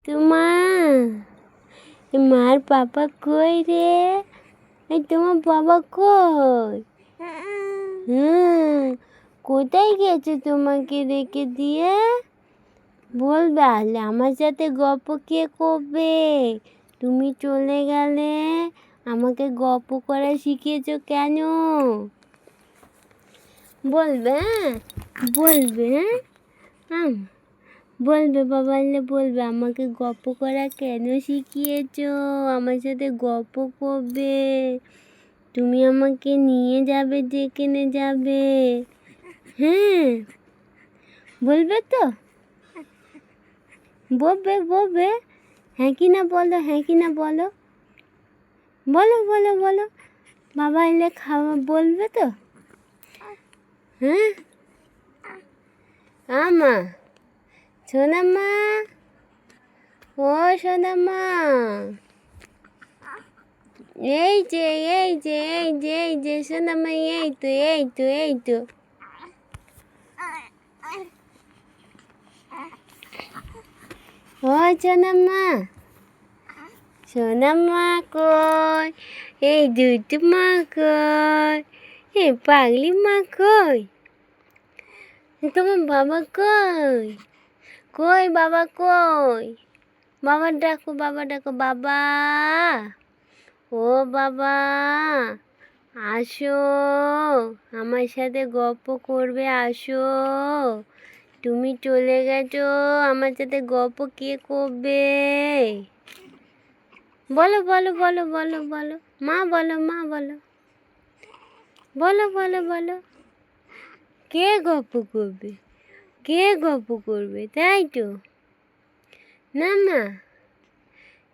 তোমা মার পাপা কই রে? এই তোমার বাবা কই? কোথায় গেছে তোমাকে রেখে দিয়ে? বলবে আসলে আমার সাথে গল্প কে করবে? তুমি চলে গেলে আমাকে গল্প করা শিখিয়েছো কেন? বলবে বলবে বলবে বাবা এলে বলবে আমাকে গল্প করা কেন শিখিয়েছো? আমার সাথে গল্প করবে, তুমি আমাকে নিয়ে যাবে যেখানে যাবে। হ্যাঁ বলবে তো? বলবে হ্যাঁ কি না বলো, হ্যাঁ কি না বলো, বলো বলো বলো। বাবা এলে খাওয়া বলবে তো? হ্যাঁ আমা সোনামা, ও সোনামা, এই যে এই যে এই যে এই যে সোনামা, এই তো এই তো এই তো। ও সোনামা, সোনামা কই? এই দুইটি মা কই? এই পাগলি মা কই? তোমার বাবা কই? কই বাবা কই? বাবা ডাকো, বাবা ডাকো, বাবা, ও বাবা আসো, আমার সাথে গল্প করবে, আসো। তুমি চলে গেছো, আমার সাথে গল্প কে করবে? বলো বলো বলো বলো বলো, মা বলো, মা বলো, বলো বলো বলো। কে গল্প করবে? কে গল্প করবে? তাই তো না না,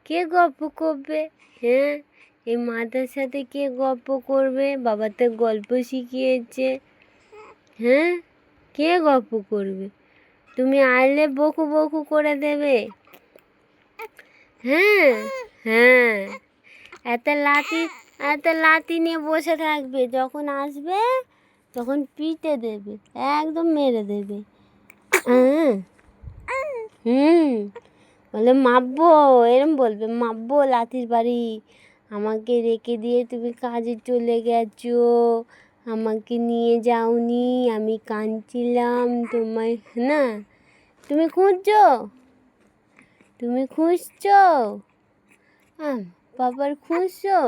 কে গল্প করবে? হ্যাঁ এই মাটার সাথে কে গল্প করবে? বাবা তো গল্প শিখিয়েছে। হ্যাঁ কে গল্প করবে? তুমি আইলে বকু বকু করে দেবে। হ্যাঁ হ্যাঁ, এত লাঠি নিয়ে বসে থাকবে, যখন আসবে তখন পিটে দেবে, একদম মেরে দেবে। বলে মাপবো, এরম বলবে, মাপবো লাঠির বাড়ি। আমাকে রেখে দিয়ে তুমি কাজে চলে গেছো, আমাকে নিয়ে যাওনি, আমি কাঁদছিলাম তোমায় না। তুমি খুঁজছো, তুমি খুঁজছো, বাবার খুঁজছো?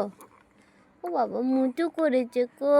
ও বাবা মুটু করেছে কো।